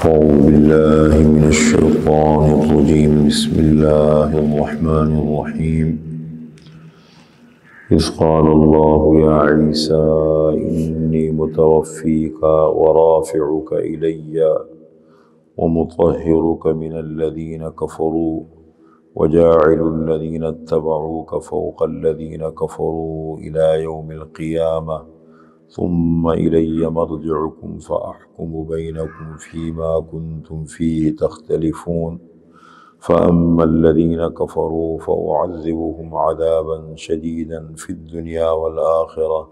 أعوذ بالله من الشيطان الرجيم بسم الله الرحمن الرحيم إذ قال الله يا عيسى إني متوفيك ورافعك إلي ومطهرك من الذين كفروا وجاعل الذين اتبعوك فوق الذين كفروا إلى يوم القيامة ثم إلي مرجعكم فأحكم بينكم فيما كنتم فيه تختلفون فأما الذين كفروا فأعذبهم عذابا شديدا في الدنيا والآخرة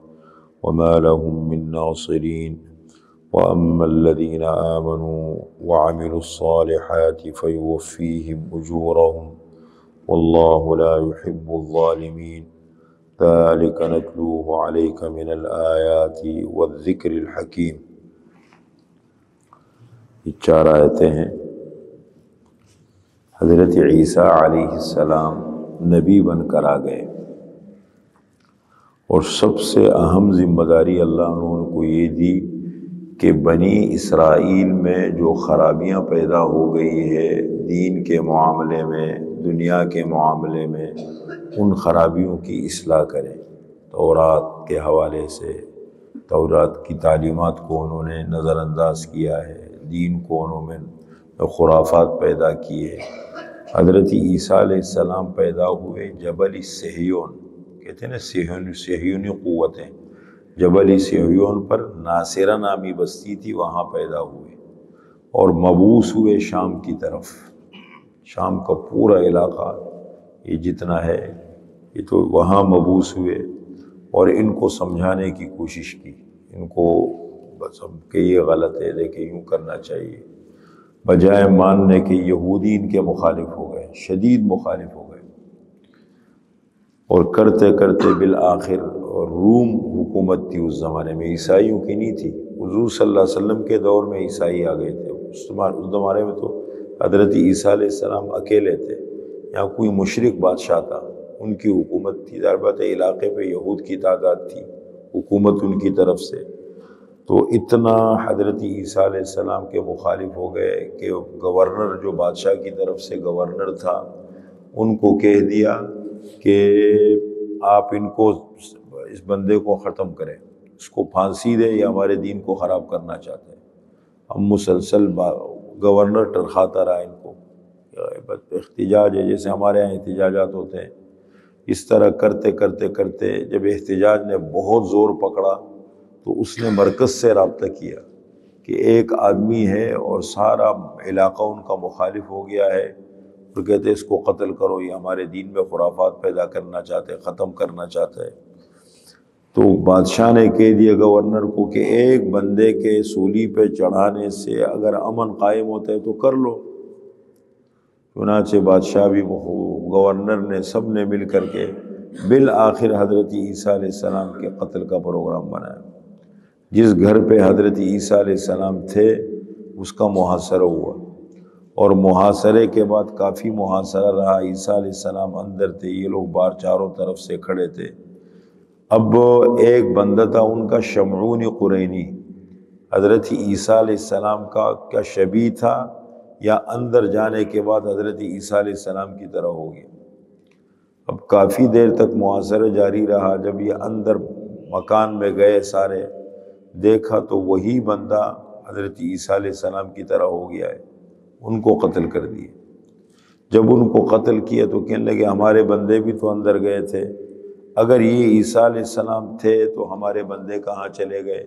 وما لهم من ناصرين وأما الذين آمنوا وعملوا الصالحات فيوفيهم أجورهم والله لا يحب الظالمين ذلك نتلوه عليك من الآيات والذكر الحكيم۔ یہ 4 آیتیں ہیں۔ حضرت عیسیٰ علیہ السلام نبی بن کر آ گئے اور سب سے اہم ذمہ داری اللہ نے ان کو یہ دی کہ بنی اسرائیل میں جو خرابیاں پیدا ہو گئی ہے دین کے معاملے میں، دنیا کے معاملے میں، ان خرابیوں کی اصلاح کریں۔ تورات کے حوالے سے تورات کی تعلیمات کو انہوں نے نظر انداز کیا ہے، دین کو انہوں نے خرافات پیدا کیے۔ حضرت عیسیٰ علیہ السلام پیدا ہوئے جبل صہیون، کہتے ہیں نا صہیونی قوتیں، جبل صہیون پر ناصرہ نامی بستی تھی، وہاں پیدا ہوئے اور مبعوث ہوئے شام کی طرف۔ شام کا پورا علاقہ یہ جتنا ہے یہ تو وہاں مبعوث ہوئے اور ان کو سمجھانے کی کوشش کی، ان کو بس کہ یہ غلط ہے، دیکھیں یوں کرنا چاہیے، بجائے ماننے کہ یہودی ان کے مخالف ہو گئے، شدید مخالف ہو گئے، اور کرتے کرتے بالآخر اور روم حکومت تھی اس زمانے میں، عیسائیوں کی نہیں تھی۔ حضور صلی اللہ علیہ وسلم کے دور میں عیسائی آ گئے تھے، اس زمانے میں تو حضرت عیسیٰ علیہ السلام اکیلے تھے، یہاں کوئی مشرک بادشاہ تھا، ان کی حکومت تھی، ظاہر بات ہے علاقے پہ یہود کی تعداد تھی، حکومت ان کی طرف سے، تو اتنا حضرت عیسیٰ علیہ السلام کے مخالف ہو گئے کہ گورنر جو بادشاہ کی طرف سے گورنر تھا ان کو کہہ دیا کہ آپ ان کو، اس بندے کو ختم کریں، اس کو پھانسی دے، یہ ہمارے دین کو خراب کرنا چاہتے ہیں۔ ہم مسلسل گورنر ٹرخاتا رہا ان کو، احتجاج ہے جیسے ہمارے یہاں احتجاجات ہوتے ہیں، اس طرح کرتے کرتے کرتے جب احتجاج نے بہت زور پکڑا تو اس نے مرکز سے رابطہ کیا کہ ایک آدمی ہے اور سارا علاقہ ان کا مخالف ہو گیا ہے، اور کہتے ہیں اس کو قتل کرو، یہ ہمارے دین میں خرافات پیدا کرنا چاہتے، ختم کرنا چاہتا ہے۔ تو بادشاہ نے کہہ دیا گورنر کو کہ ایک بندے کے سولی پہ چڑھانے سے اگر امن قائم ہوتا ہے تو کر لو۔ چنانچہ بادشاہ بھی، گورنر نے، سب نے مل کر کے بالآخر حضرت عیسیٰ علیہ السلام کے قتل کا پروگرام بنایا۔ جس گھر پہ حضرت عیسیٰ علیہ السلام تھے اس کا محاصرہ ہوا، اور محاصرے کے بعد کافی محاصرہ رہا، عیسیٰ علیہ السلام اندر تھے، یہ لوگ باہر چاروں طرف سے کھڑے تھے۔ اب ایک بندہ تھا ان کا شمعون قرینی، حضرت عیسیٰ علیہ السلام کا کیا شبیہ تھا یا اندر جانے کے بعد حضرت عیسیٰ علیہ السلام کی طرح ہو گیا۔ اب کافی دیر تک محاصرہ جاری رہا، جب یہ اندر مکان میں گئے سارے، دیکھا تو وہی بندہ حضرت عیسیٰ علیہ السلام کی طرح ہو گیا ہے، ان کو قتل کر دیے۔ جب ان کو قتل کیا تو کہنے لگے ہمارے بندے بھی تو اندر گئے تھے، اگر یہ عیسیٰ علیہ السلام تھے تو ہمارے بندے کہاں چلے گئے،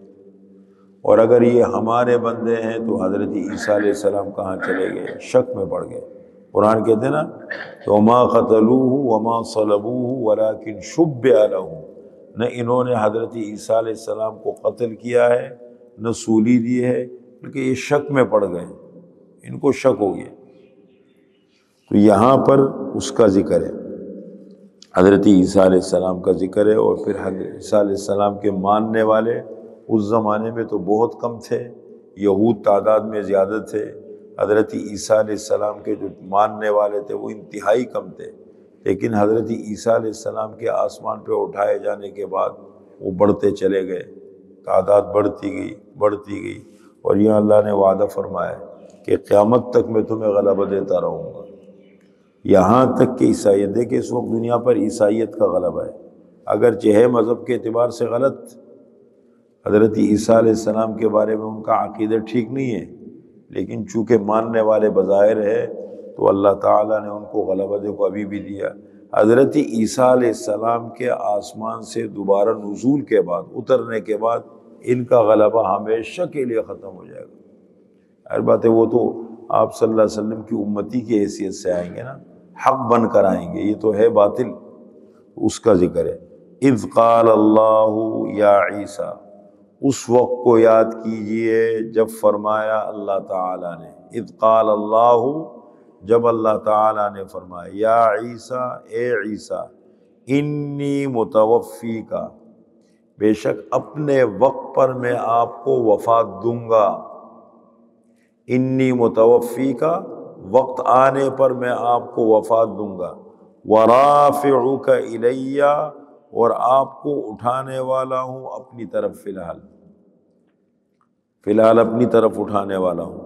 اور اگر یہ ہمارے بندے ہیں تو حضرت عیسیٰ علیہ السلام کہاں چلے گئے، شک میں پڑ گئے۔ قرآن کہتے ہیں نا وَمَا قَتَلُوهُ وَمَا صَلَبُوهُ وَلَكِنْ شُبِّهَ لَهُ، نہ انہوں نے حضرت عیسیٰ علیہ السلام کو قتل کیا ہے نہ سولی دی ہے، بلکہ یہ شک میں پڑ گئے، ان کو شک ہو گیا۔ تو یہاں پر اس کا ذکر ہے، حضرت عیسیٰ علیہ السلام کا ذکر ہے، اور پھر حضرت عیسیٰ علیہ السلام کے ماننے والے اس زمانے میں تو بہت کم تھے، یہود تعداد میں زیادہ تھے، حضرت عیسیٰ علیہ السلام کے جو ماننے والے تھے وہ انتہائی کم تھے، لیکن حضرت عیسیٰ علیہ السلام کے آسمان پہ اٹھائے جانے کے بعد وہ بڑھتے چلے گئے، تعداد بڑھتی گئی، اور یہاں اللہ نے وعدہ فرمایا کہ قیامت تک میں تمہیں غلبہ دیتا رہوں گا، یہاں تک کہ عیسائیت، دیکھیں اس وقت دنیا پر عیسائیت کا غلبہ ہے، اگرچہ ہے مذہب کے اعتبار سے غلط، حضرت عیسیٰ علیہ السلام کے بارے میں ان کا عقیدہ ٹھیک نہیں ہے، لیکن چونکہ ماننے والے بظاہر ہے تو اللہ تعالیٰ نے ان کو غلبہ دیکھو ابھی بھی دیا۔ حضرت عیسیٰ علیہ السلام کے آسمان سے دوبارہ نزول کے بعد، اترنے کے بعد ان کا غلبہ ہمیشہ کے لیے ختم ہو جائے گا۔ ہر بات ہے، وہ تو آپ صلی اللہ علیہ وسلم کی امتی کی حیثیت سے آئیں گے نا، حق بن کر آئیں گے، یہ تو ہے باطل، اس کا ذکر ہے۔ اذ قال اللہ یا عیسیٰ، اس وقت کو یاد کیجئے جب فرمایا اللہ تعالیٰ نے، اذ قال اللہ، جب اللہ تعالیٰ نے فرمایا، یا عیسیٰ، اے عیسیٰ، انی متوفیک، بے شک اپنے وقت پر میں آپ کو وفات دوں گا، انی متوفیک، وقت آنے پر میں آپ کو وفات دوں گا، ورافعک الی، اور آپ کو اٹھانے والا ہوں اپنی طرف، فی الحال اپنی طرف اٹھانے والا ہوں،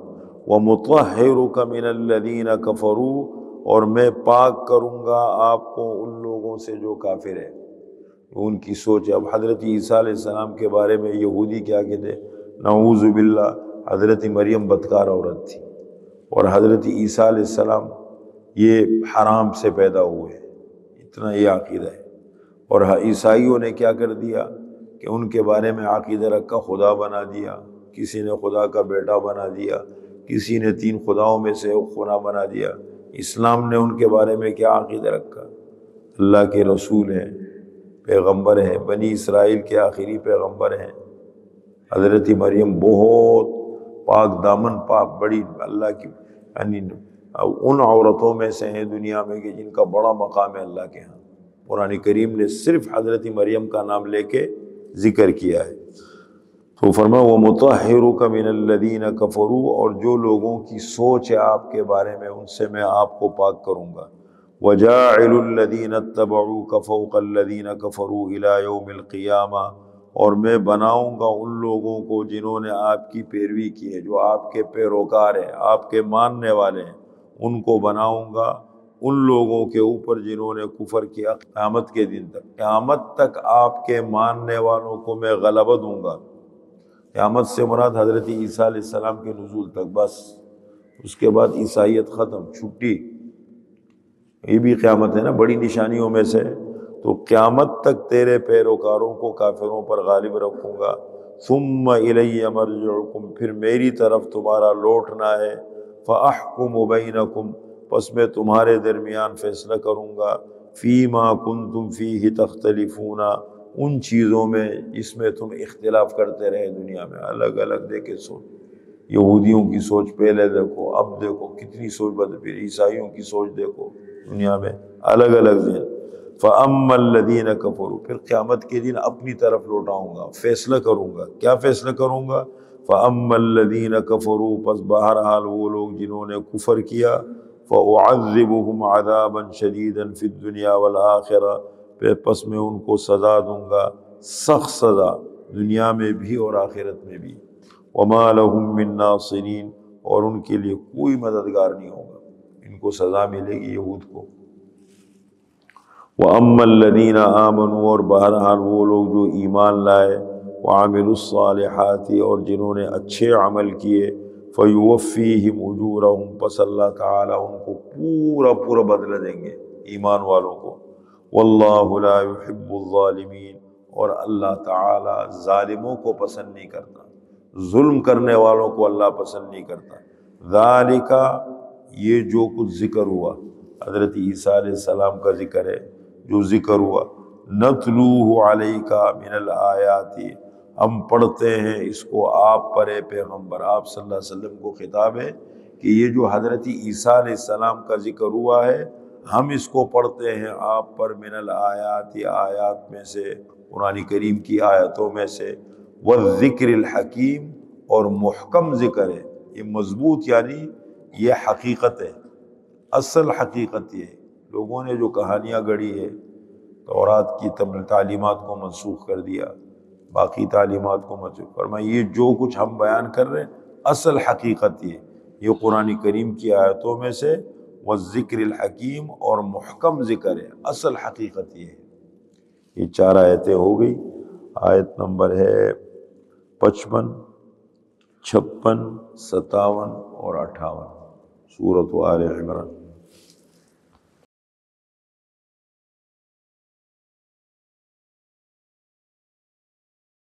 وَمُطَهِّرُكَ مِنَ الَّذِينَ كَفَرُوا، اور میں پاک کروں گا آپ کو ان لوگوں سے جو کافر ہیں، ان کی سوچ۔ اب حضرت عیسیٰ علیہ السلام کے بارے میں یہودی کیا کہتے، نعوذ باللہ، حضرت مریم بدکار عورت تھی، اور حضرت عیسیٰ علیہ السلام یہ حرام سے پیدا ہوئے، اتنا یہ عقیدہ ہے۔ اور عیسائیوں نے کیا کر دیا کہ ان کے بارے میں عقیدہ رکھا، خدا بنا دیا، کسی نے خدا کا بیٹا بنا دیا، کسی نے 3 خداؤں میں سے ایک خدا بنا دیا۔ اسلام نے ان کے بارے میں کیا عقیدہ رکھا، اللہ کے رسول ہیں، پیغمبر ہیں، بنی اسرائیل کے آخری پیغمبر ہیں۔ حضرت مریم بہت پاک دامن، پاک بڑی اللہ کی، یعنی ان عورتوں میں سے ہیں دنیا میں کہ جن کا بڑا مقام ہے اللہ کے ہاں۔ قرآن کریم نے صرف حضرت مریم کا نام لے کے ذکر کیا ہے۔ تو فرمایا وَمُطَهِّرُكَ مِنَ الَّذِينَ كَفَرُوا، اور جو لوگوں کی سوچ ہے آپ کے بارے میں ان سے میں آپ کو پاک کروں گا۔ وَجَاعِلُ الَّذِينَ اتَّبَعُوكَ فَوْقَ الَّذِينَ كَفَرُوا إِلَى يَوْمِ الْقِيَامَةِ، اور میں بناؤں گا ان لوگوں کو جنہوں نے آپ کی پیروی کی ہے، جو آپ کے پیروکار ہیں، آپ کے ماننے والے ہیں، ان کو بناؤں گا ان لوگوں کے اوپر جنہوں نے کفر کیا، قیامت کے دن تک، قیامت تک آپ کے ماننے والوں کو میں غلبہ دوں گا۔ قیامت سے مراد حضرت عیسیٰ علیہ السلام کے نزول تک، بس اس کے بعد عیسائیت ختم، چھٹی، یہ بھی قیامت ہے نا بڑی نشانیوں میں سے۔ تو قیامت تک تیرے پیروکاروں کو کافروں پر غالب رکھوں گا۔ ثم الی مرجعکم، پھر میری طرف تمہارا لوٹنا ہے، فاحکم بینکم، پس میں تمہارے درمیان فیصلہ کروں گا، فیما کنتم فیہ تختلفون، ان چیزوں میں جس میں تم اختلاف کرتے رہے دنیا میں، الگ الگ دیکھے سوچ، یہودیوں کی سوچ پہلے دیکھو، اب دیکھو کتنی سوچ بدل، پھر عیسائیوں کی سوچ دیکھو، دنیا میں الگ الگ دین۔ فَأَمَّا الَّذِينَ كَفَرُوا، پھر قیامت کے دن اپنی طرف لوٹاؤں گا، فیصلہ کروں گا۔ کیا فیصلہ کروں گا؟ فَأَمَّا الَّذِينَ كَفَرُوا، پس بہرحال وہ لوگ جنہوں نے کفر کیا، فَأُعَذِّبُهُمْ عَذَابًا شَدِيدًا فِي الدُّنْيَا وَالْآخِرَةِ، پس میں ان کو سزا دوں گا، سخت سزا، دنیا میں بھی اور آخرت میں بھی۔ وَمَا لَهُم مِّن نَاصِرِينَ، اور ان کے لیے کوئی مددگار نہیں ہوگا، ان کو سزا ملے گی یہود کو۔ وَأَمَّا الَّذِينَ آمَنُوا، اور بہرحال وہ لوگ جو ایمان لائے، وَعَمِلُوا الصَّالِحَاتِ، اور جنہوں نے اچھے عمل کیے، فَيُوَفِّيهِمْ أُجُورَهُمْ، پس اللہ تعالیٰ ان کو پورا پورا بدلہ دیں گے ایمان والوں کو۔ وَاللَّهُ لَا يُحِبُّ الظَّالِمِينَ، اور اللہ تعالیٰ ظالموں کو پسند نہیں کرتا، ظلم کرنے والوں کو اللہ پسند نہیں کرتا۔ ذَلِكَ، یہ جو کچھ ذکر ہوا، حضرت عیسیٰ علیہ السلام کا ذکر ہے جو ذکر ہوا، نَتْلُوهُ عَلَيْكَ مِنَ الْآيَاتِ، ہم پڑھتے ہیں اس کو آپ پر اے پیغمبر، آپ صلی اللہ علیہ وسلم کو خطاب ہے کہ یہ جو حضرت عیسیٰ علیہ السلام کا ذکر ہوا ہے ہم اس کو پڑھتے ہیں آپ پر، من الآیات، آیات میں سے، قرآن کریم کی آیتوں میں سے، والذکر الحکیم، اور محکم ذکر ہے، یہ مضبوط، یعنی یہ حقیقت ہے، اصل حقیقت یہ ہے۔ لوگوں نے جو کہانیاں گڑھی ہے، تورات کی تعلیمات کو منسوخ کر دیا، باقی تعلیمات کو منسوخ، فرمایا یہ جو کچھ ہم بیان کر رہے ہیں اصل حقیقت یہ، یہ قرآن کریم کی آیتوں میں سے والذکر الحکیم اور محکم ذکر ہے، اصل حقیقت یہ ہے۔ یہ 4 آیتیں ہو گئی، آیت نمبر ہے 55، 56، 57 اور 58 سورۃ آل عمران۔